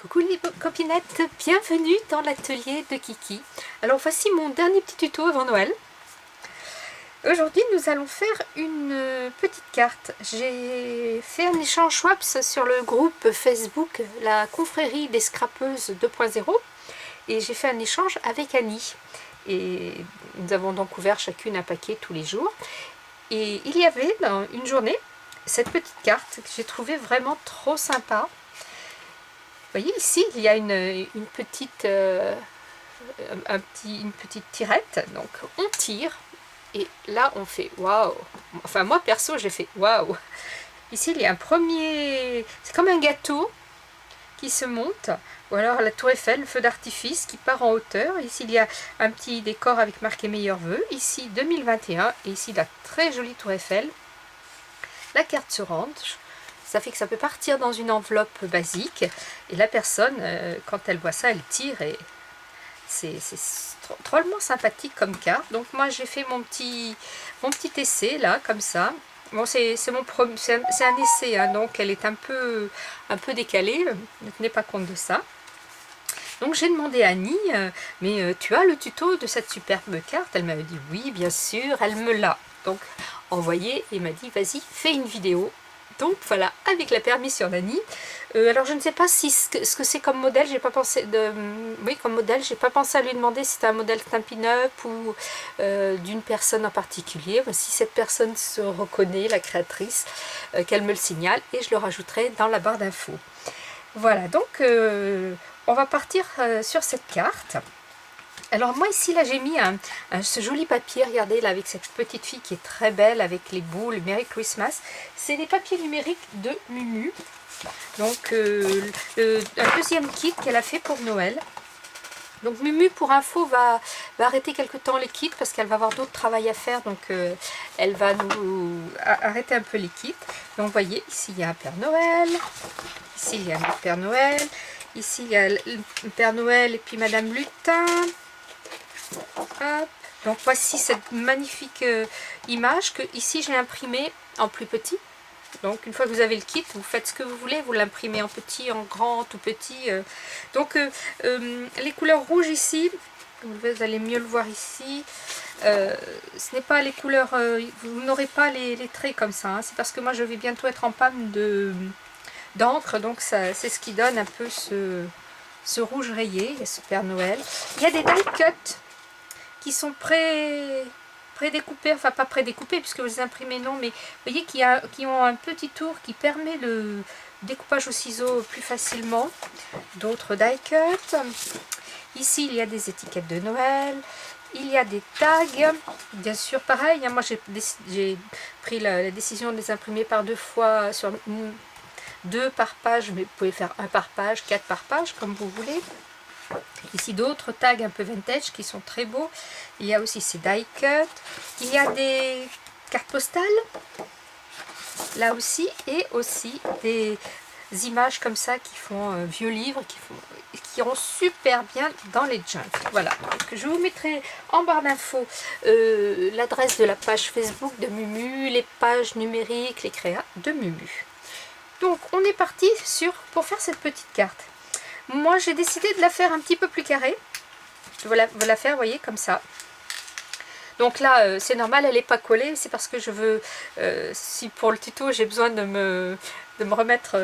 Coucou les copinettes, bienvenue dans l'atelier de Kiki. Alors voici mon dernier petit tuto avant Noël. Aujourd'hui nous allons faire une petite carte. J'ai fait un échange Schwabs sur le groupe Facebook, la confrérie des scrapeuses 2.0, et j'ai fait un échange avec Annie. Et nous avons donc ouvert chacune un paquet tous les jours. Et il y avait dans une journée cette petite carte que j'ai trouvée vraiment trop sympa. Vous voyez ici, il y a une petite tirette, donc on tire et là on fait waouh. Enfin moi perso j'ai fait waouh. Ici il y a un premier, c'est comme un gâteau qui se monte, ou alors la tour Eiffel, le feu d'artifice qui part en hauteur. Ici il y a un petit décor avec marqué meilleurs vœux, ici 2021 et ici la très jolie tour Eiffel. La carte se range. Ça fait que ça peut partir dans une enveloppe basique et la personne, quand elle voit ça, elle tire et c'est drôlement sympathique comme carte. Donc moi j'ai fait mon petit essai là, comme ça. Bon, c'est un essai, hein, donc elle est un peu décalée, ne tenez pas compte de ça. Donc j'ai demandé à Annie, mais tu as le tuto de cette superbe carte? Elle m'avait dit oui, bien sûr, elle me l'a donc envoyé et m'a dit vas-y, fais une vidéo. Donc voilà, avec la permission d'Annie. Alors je ne sais pas si ce que c'est comme modèle, j'ai pas pensé comme modèle, j'ai pas pensé à lui demander si c'était un modèle Stampin' Up ou d'une personne en particulier. Si cette personne se reconnaît, la créatrice, qu'elle me le signale et je le rajouterai dans la barre d'infos. Voilà, donc on va partir sur cette carte. Alors moi ici là j'ai mis ce joli papier, regardez là avec cette petite fille qui est très belle avec les boules, Merry Christmas. C'est des papiers numériques de Mumu. Donc un deuxième kit qu'elle a fait pour Noël. Donc Mumu pour info va arrêter quelque temps les kits parce qu'elle va avoir d'autres travail à faire. Donc elle va nous arrêter un peu les kits. Donc vous voyez ici il y a un Père Noël, ici il y a un Père Noël, ici il y a le Père Noël et puis Madame Lutin. Hop. Donc voici cette magnifique image que ici j'ai imprimée en plus petit. Donc une fois que vous avez le kit, vous faites ce que vous voulez, vous l'imprimez en petit, en grand, tout petit. Donc les couleurs rouges ici, vous allez mieux le voir ici, ce n'est pas les couleurs, vous n'aurez pas les traits comme ça, hein. C'est parce que moi je vais bientôt être en panne d'encre, donc c'est ce qui donne un peu ce rouge rayé. Il y a ce Père Noël. Il y a des die cut qui sont pré-découpés, enfin pas pré-découpés puisque vous les imprimez non, mais vous voyez qui ont un petit tour qui permet le découpage au ciseau plus facilement. D'autres die cut. Ici il y a des étiquettes de Noël, il y a des tags, bien sûr pareil, hein, moi j'ai pris la décision de les imprimer par deux fois, sur 2 par page, mais vous pouvez faire 1 par page, 4 par page comme vous voulez. Ici d'autres tags un peu vintage qui sont très beaux. Il y a aussi ces die cut. Il y a des cartes postales là aussi, et aussi des images comme ça qui font vieux livres, qui iront super bien dans les junk. Voilà, donc je vous mettrai en barre d'infos l'adresse de la page Facebook de Mumu, les pages numériques, les créas de Mumu. Donc on est parti pour faire cette petite carte. Moi j'ai décidé de la faire un petit peu plus carrée. Je vais la faire, vous voyez, comme ça. Donc là c'est normal, elle n'est pas collée, c'est parce que je veux, si pour le tuto j'ai besoin de me remettre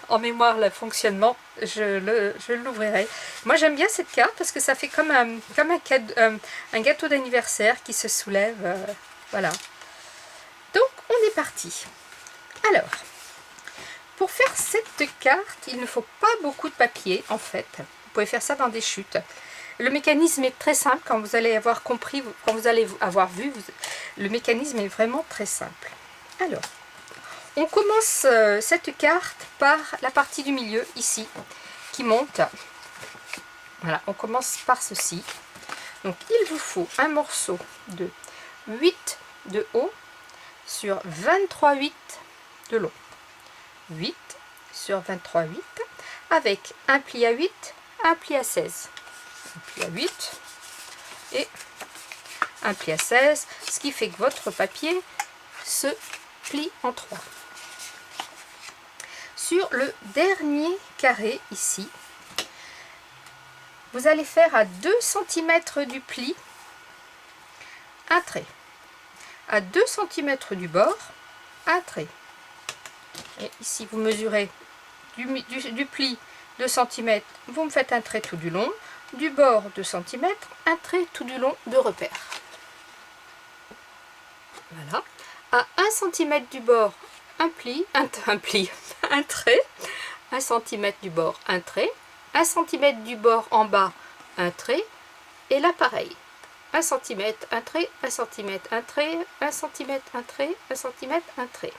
en mémoire le fonctionnement, je l'ouvrirai. Moi j'aime bien cette carte parce que ça fait comme un gâteau d'anniversaire qui se soulève. Voilà. Donc on est parti. Alors, pour faire cette carte, il ne faut pas beaucoup de papier en fait. Vous pouvez faire ça dans des chutes. Le mécanisme est très simple, quand vous allez avoir compris, quand vous allez avoir vu, le mécanisme est vraiment très simple. Alors, on commence cette carte par la partie du milieu, ici, qui monte. Voilà, on commence par ceci. Donc, il vous faut un morceau de 8 de haut sur 23,8 de long. 8 sur 23,8 avec un pli à 8, un pli à 16. Un pli à 8 et un pli à 16, ce qui fait que votre papier se plie en 3. Sur le dernier carré ici, vous allez faire à 2 cm du pli un trait. À 2 cm du bord, un trait. Et ici, vous mesurez du pli 2 cm, vous me faites un trait tout du long. Du bord 2 cm, un trait tout du long de repère. Voilà. À 1 cm du bord, un trait. 1 cm du bord, un trait. 1 cm du bord en bas, un trait. Et là, pareil. 1 cm, un trait, 1 cm, un trait, 1 cm, un trait, 1 cm, un trait.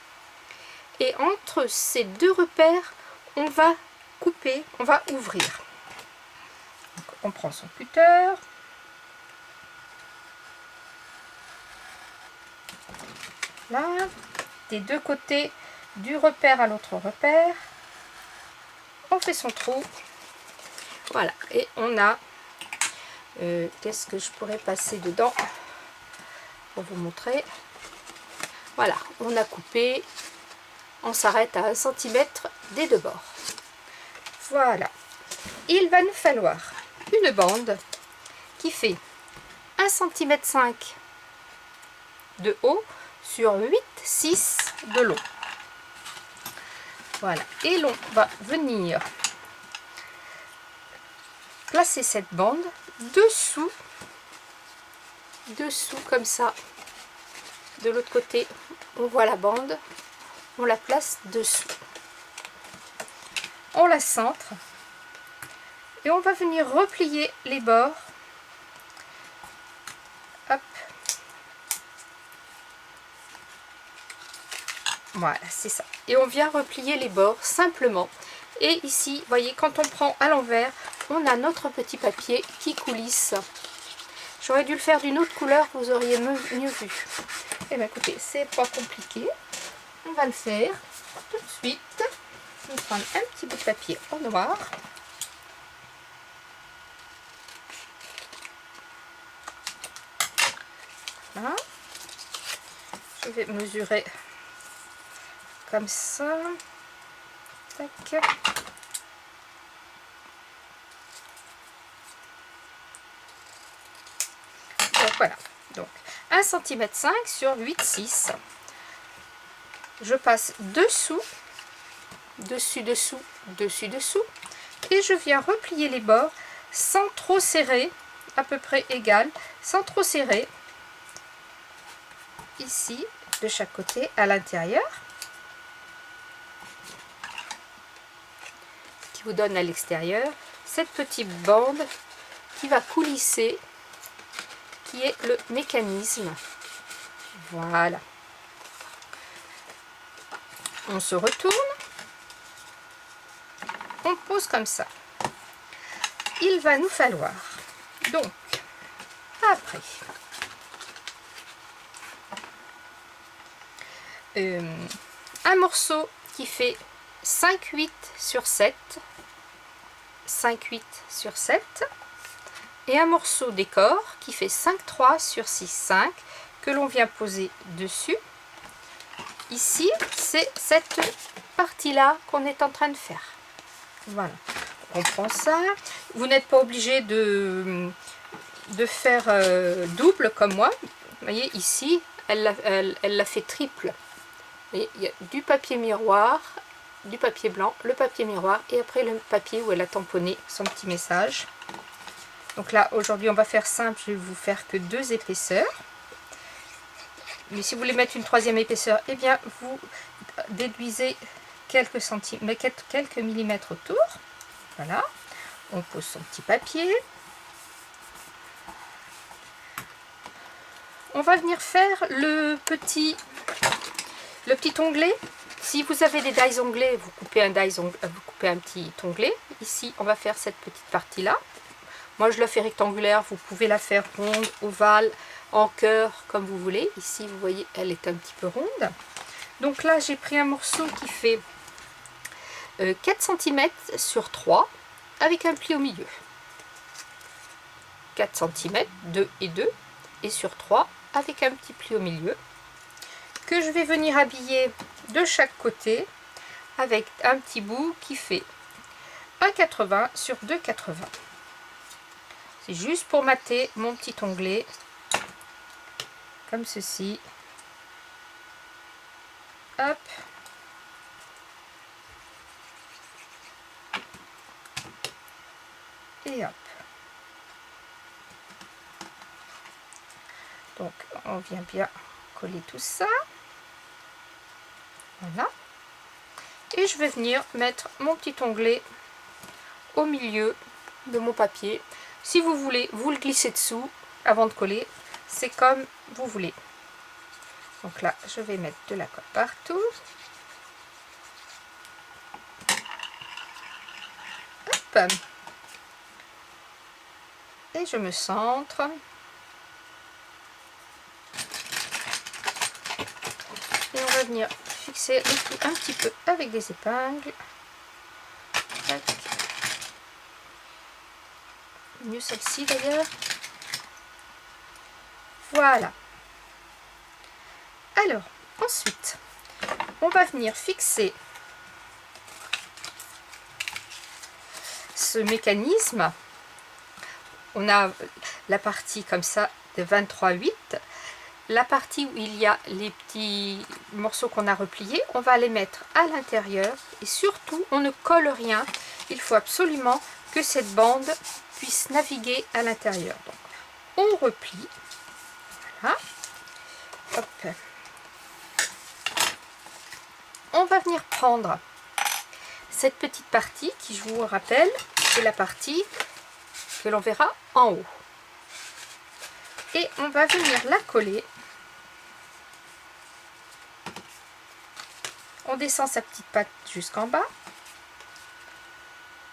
Et entre ces deux repères, on va couper, on va ouvrir. Donc, on prend son cutter. Là, des deux côtés du repère à l'autre repère. On fait son trou. Voilà, et on a... qu'est-ce que je pourrais passer dedans pour vous montrer? Voilà, on a coupé. On s'arrête à 1 cm des deux bords. Voilà. Il va nous falloir une bande qui fait 1,5 cm de haut sur 8,6 de long. Voilà. Et l'on va venir placer cette bande dessous comme ça. De l'autre côté, on voit la bande. On la place dessous. On la centre. Et on va venir replier les bords. Hop. Voilà, c'est ça. Et on vient replier les bords simplement. Et ici, vous voyez, quand on prend à l'envers, on a notre petit papier qui coulisse. J'aurais dû le faire d'une autre couleur, vous auriez mieux vu. Et bien écoutez, c'est pas compliqué. On va le faire tout de suite. Je vais prendre un petit bout de papier en noir. Voilà. Je vais mesurer comme ça. Tac. Donc voilà. Donc 1,5 cm sur 8,6. Je passe dessous, dessous, et je viens replier les bords sans trop serrer, à peu près égal, sans trop serrer, ici, de chaque côté, à l'intérieur, qui vous donne à l'extérieur cette petite bande qui va coulisser, qui est le mécanisme. Voilà. On se retourne, on pose comme ça. Il va nous falloir donc après un morceau qui fait 5,8 sur 7, 5,8 sur 7, et un morceau décor qui fait 5,3 sur 6,5 que l'on vient poser dessus. Ici, c'est cette partie-là qu'on est en train de faire. Voilà, on prend ça. Vous n'êtes pas obligé de faire double comme moi. Vous voyez, ici, elle l'a fait triple. Et il y a du papier miroir, du papier blanc, le papier miroir et après le papier où elle a tamponné son petit message. Donc là, aujourd'hui, on va faire simple. Je vais vous faire que 2 épaisseurs. Mais si vous voulez mettre une 3e épaisseur, eh bien, vous déduisez quelques millimètres autour. Voilà. On pose son petit papier. On va venir faire le petit onglet. Si vous avez des dies onglets, vous coupez un petit onglet. Ici, on va faire cette petite partie-là. Moi, je la fais rectangulaire. Vous pouvez la faire ronde, ovale, en cœur, comme vous voulez. Ici, vous voyez, elle est un petit peu ronde. Donc là, j'ai pris un morceau qui fait 4 cm sur 3 avec un pli au milieu. 4 cm, 2 et 2, et sur 3 avec un petit pli au milieu, que je vais venir habiller de chaque côté avec un petit bout qui fait 1,80 sur 2,80. C'est juste pour mater mon petit onglet, comme ceci. Hop. Et hop. Donc, on vient bien coller tout ça. Voilà. Et je vais venir mettre mon petit onglet au milieu de mon papier. Si vous voulez, vous le glissez dessous avant de coller. C'est comme vous voulez. Donc là, je vais mettre de la colle partout. Hop. Et je me centre. Et on va venir fixer le tout un petit peu avec des épingles. Tac. Mieux celle-ci d'ailleurs. Voilà. Alors, ensuite, on va venir fixer ce mécanisme. On a la partie comme ça de 23,8. La partie où il y a les petits morceaux qu'on a repliés, on va les mettre à l'intérieur. Et surtout, on ne colle rien. Il faut absolument que cette bande puisse naviguer à l'intérieur. Donc, on replie. Voilà. Hop. On va venir prendre cette petite partie qui, je vous rappelle, c'est la partie que l'on verra en haut. Et on va venir la coller. On descend sa petite patte jusqu'en bas.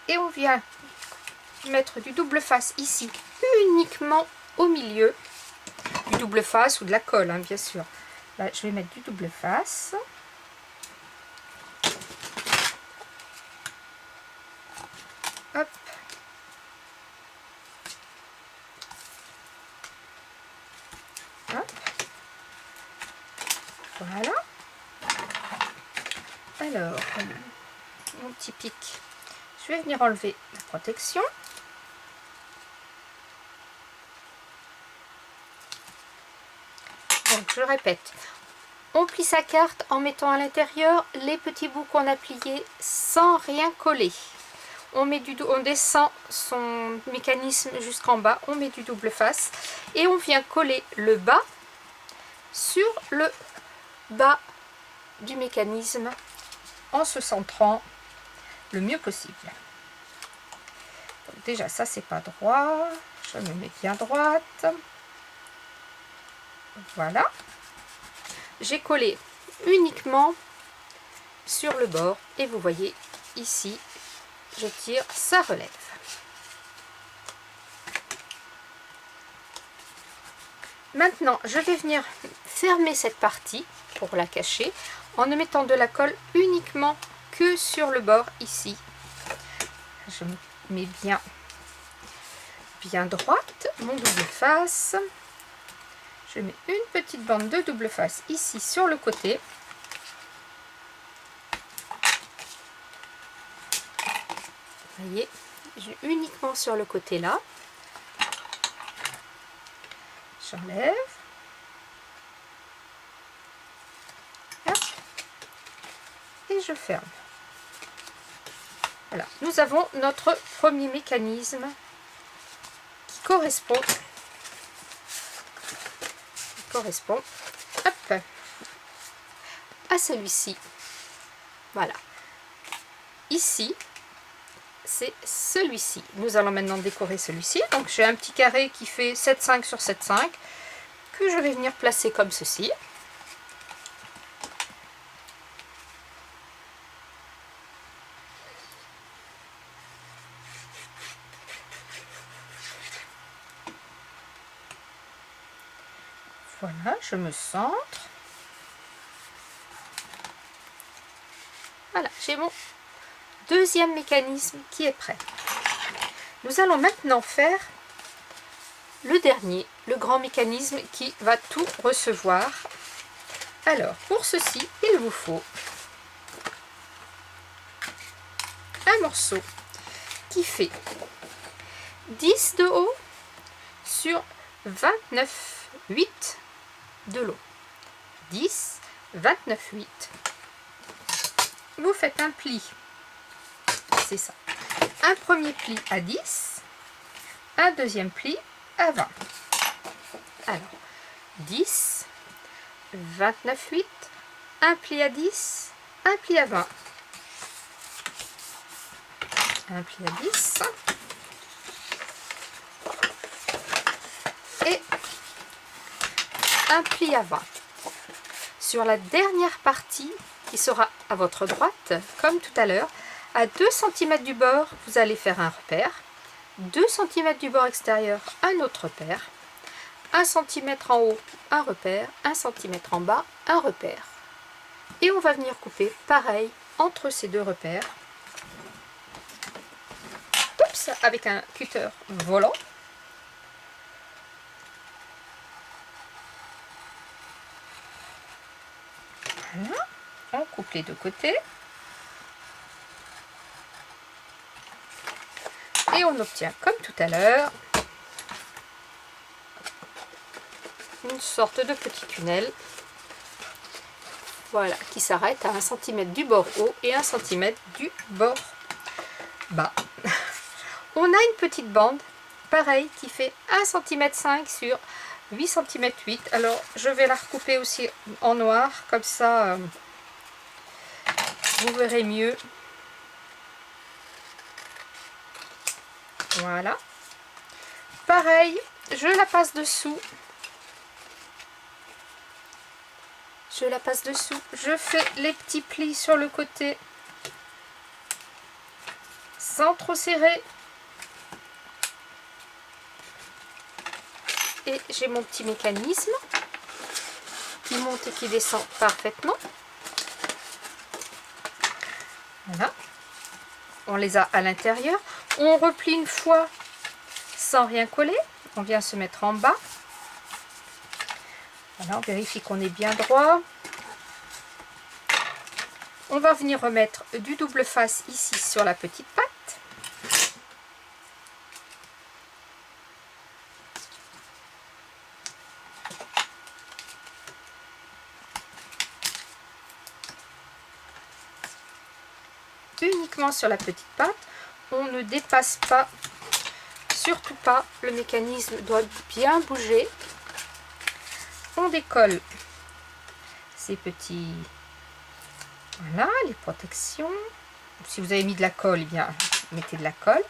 Et on vient mettre du double face ici, uniquement au milieu. Du double face ou de la colle, hein, bien sûr. Là, je vais mettre du double face. Hop. Hop. Voilà. Alors, mon petit pic, je vais venir enlever la protection. Donc, je répète, on plie sa carte en mettant à l'intérieur les petits bouts qu'on a pliés sans rien coller. On descend son mécanisme jusqu'en bas, on met du double face et on vient coller le bas sur le bas du mécanisme en se centrant le mieux possible. Donc déjà ça c'est pas droit, je me mets bien droite. Voilà. J'ai collé uniquement sur le bord et vous voyez ici je tire, ça relève. Maintenant, je vais venir fermer cette partie pour la cacher en ne mettant de la colle uniquement que sur le bord ici. Je me mets bien droite, mon double face. Je mets une petite bande de double face ici sur le côté. Vous voyez, j'ai uniquement sur le côté là. J'enlève. Et je ferme. Voilà, nous avons notre premier mécanisme qui correspond hop, à celui-ci. Voilà. Ici, c'est celui-ci. Nous allons maintenant décorer celui-ci. Donc j'ai un petit carré qui fait 7,5 sur 7,5 que je vais venir placer comme ceci. Voilà, je me centre. Voilà, j'ai mon deuxième mécanisme qui est prêt. Nous allons maintenant faire le dernier, le grand mécanisme qui va tout recevoir. Alors, pour ceci, il vous faut un morceau qui fait 10 de haut sur 29,8 de long. 10, 29,8. Vous faites un pli, c'est ça. Un premier pli à 10, un deuxième pli à 20. Alors, 10, 29,8, un pli à 10, un pli à 20. Un pli à 10 et un pli à 20. Sur la dernière partie qui sera à votre droite, comme tout à l'heure, à 2 cm du bord, vous allez faire un repère, 2 cm du bord extérieur, un autre repère, 1 cm en haut, un repère, 1 cm en bas, un repère. Et on va venir couper pareil entre ces deux repères. Oups, avec un cutter volant. Voilà, on coupe les deux côtés. Et on obtient, comme tout à l'heure, une sorte de petit tunnel. Voilà, qui s'arrête à 1 cm du bord haut et 1 cm du bord bas. On a une petite bande, pareil, qui fait 1,5 cm sur 8 cm 8. Alors, je vais la recouper aussi en noir, comme ça, vous verrez mieux. Voilà. Pareil, je la passe dessous. Je la passe dessous. Je fais les petits plis sur le côté. Sans trop serrer. Et j'ai mon petit mécanisme qui monte et qui descend parfaitement. Voilà. On les a à l'intérieur. On replie une fois sans rien coller. On vient se mettre en bas. Voilà, on vérifie qu'on est bien droit. On va venir remettre du double face ici sur la petite patte. Uniquement sur la petite patte. On ne dépasse pas, surtout pas. Le mécanisme doit bien bouger. On décolle ces petits, voilà, les protections. Si vous avez mis de la colle, eh bien mettez de la colle.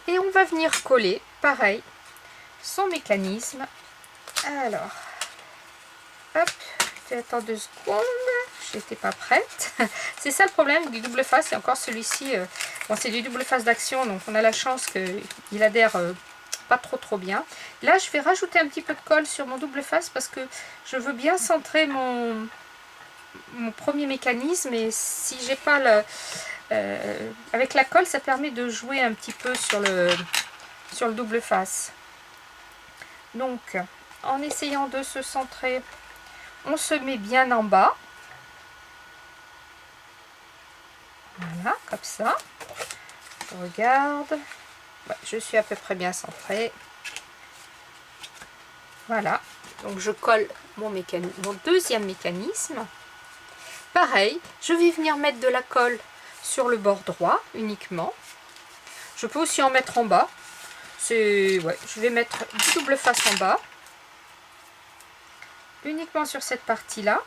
Et on va venir coller, pareil, son mécanisme. Alors, hop, attends 2 secondes, j'étais pas prête. C'est ça le problème du double face, et encore celui-ci, bon, c'est du double face d'action, donc on a la chance qu'il adhère pas trop bien. Là, je vais rajouter un petit peu de colle sur mon double face parce que je veux bien centrer mon premier mécanisme, et si j'ai pas le... avec la colle, ça permet de jouer un petit peu sur le double face. Donc, en essayant de se centrer, on se met bien en bas. Voilà, comme ça. Je regarde. Ouais, je suis à peu près bien centrée. Voilà. Donc, je colle mon deuxième mécanisme. Pareil, je vais venir mettre de la colle sur le bord droit uniquement. Je peux aussi en mettre en bas. Ouais, je vais mettre du double face en bas. Uniquement sur cette partie-là.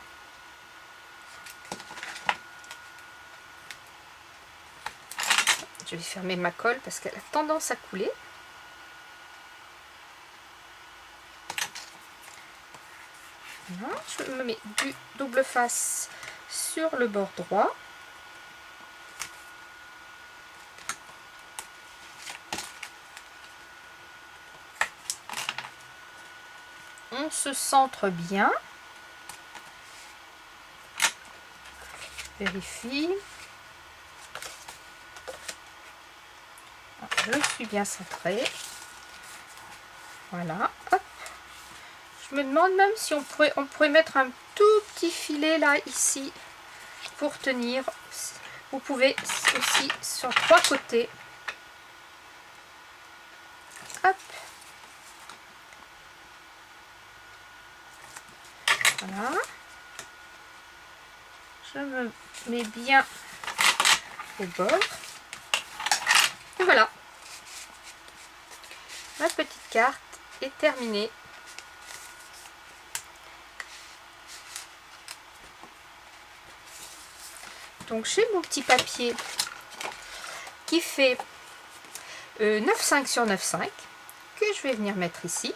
Je vais fermer ma colle parce qu'elle a tendance à couler. Voilà, je me mets du double face sur le bord droit. On se centre bien. Vérifie. Je suis bien centrée. Voilà. Hop. Je me demande même si on pourrait mettre un tout petit filet là, ici, pour tenir. Vous pouvez aussi sur 3 côtés. Hop. Voilà. Je me mets bien au bord. Et voilà. Ma petite carte est terminée. Donc j'ai mon petit papier qui fait 9,5 sur 9,5 que je vais venir mettre ici.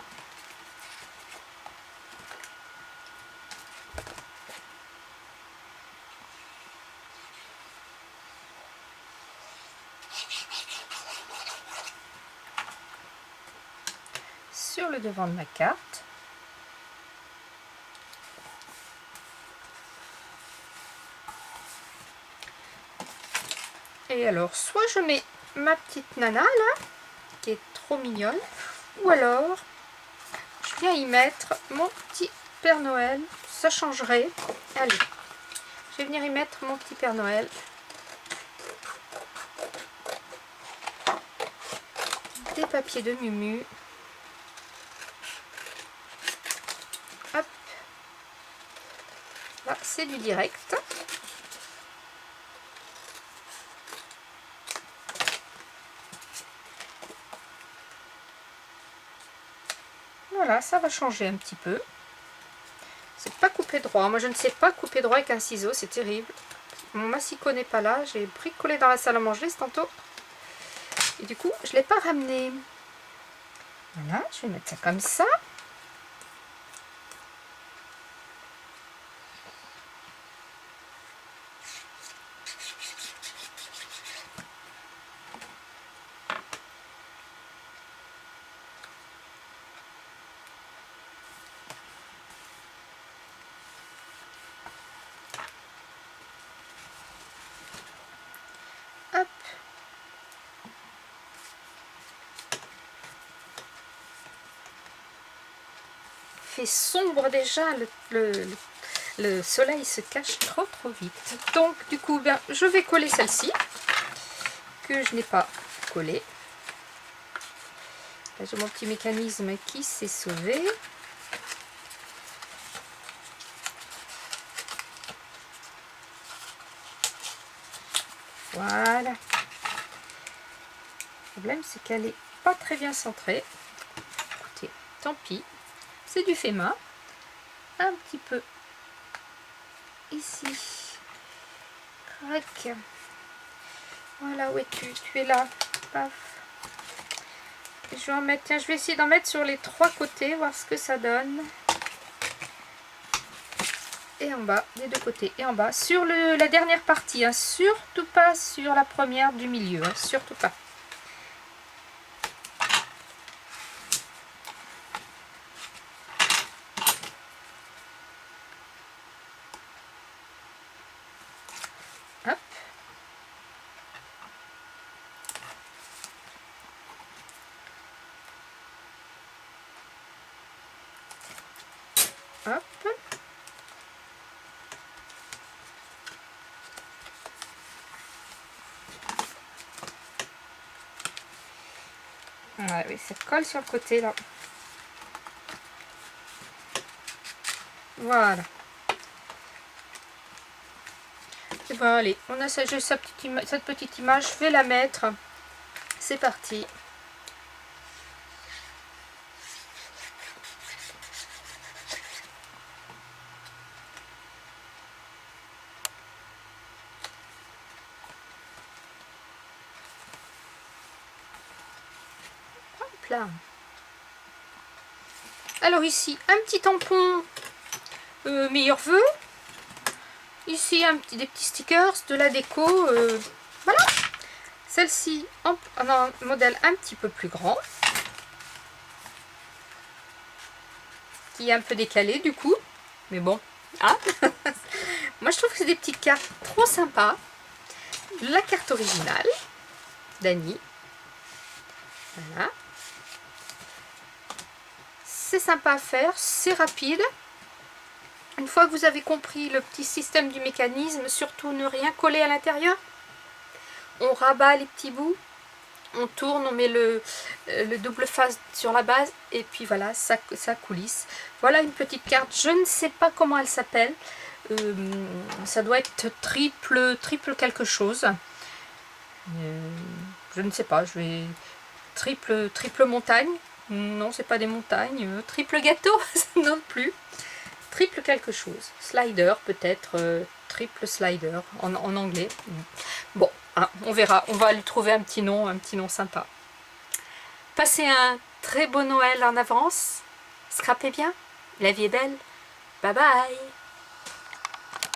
Sur le devant de ma carte. Et alors, soit je mets ma petite nana là, qui est trop mignonne, ou alors je viens y mettre mon petit Père Noël, ça changerait. Allez, je vais venir y mettre mon petit Père Noël. Des papiers de Mumu. Hop. Là, c'est du direct. Voilà, ça va changer un petit peu. C'est pas coupé droit. Moi, je ne sais pas couper droit avec un ciseau, c'est terrible. Mon massicot n'est pas là. J'ai bricolé dans la salle à manger tantôt. Et du coup, je ne l'ai pas ramené. Voilà, je vais mettre ça comme ça. Hop. Il fait sombre déjà, le soleil se cache trop vite. Donc du coup, bien, je vais coller celle-ci, que je n'ai pas collée. Là, j'ai mon petit mécanisme qui s'est sauvé. Voilà. Le problème, c'est qu'elle n'est pas très bien centrée. Écoutez, tant pis. C'est du fait main. Un petit peu ici. Crac. Voilà, où es-tu? Tu es là. Paf. Et je vais en mettre, tiens, je vais essayer d'en mettre sur les 3 côtés, voir ce que ça donne. Et en bas, des 2 côtés et en bas. Sur la dernière partie, hein, surtout pas sur la première du milieu, hein, surtout pas. Hop. Hop. Ouais, oui, ça colle sur le côté là. Voilà. Et ben allez, on a cette petite image, je vais la mettre. C'est parti. Hop là. Alors ici, un petit tampon meilleurs vœux. Ici, des petits stickers, de la déco. Voilà. Celle-ci, en un modèle un petit peu plus grand. Qui est un peu décalé du coup. Mais bon. Ah. Moi, je trouve que c'est des petites cartes trop sympas. La carte originale d'Annie. Voilà. C'est sympa à faire, c'est rapide. Une fois que vous avez compris le petit système du mécanisme, surtout ne rien coller à l'intérieur. On rabat les petits bouts, on tourne, on met le double face sur la base et puis voilà, ça coulisse. Voilà une petite carte, je ne sais pas comment elle s'appelle, ça doit être triple quelque chose. Je ne sais pas, je vais... Triple montagne, non c'est pas des montagnes, triple gâteau, non plus. Triple quelque chose, slider peut-être, triple slider en anglais. Bon, hein, on verra, on va lui trouver un petit nom sympa. Passez un très beau Noël en avance, scrapez bien, la vie est belle, bye bye.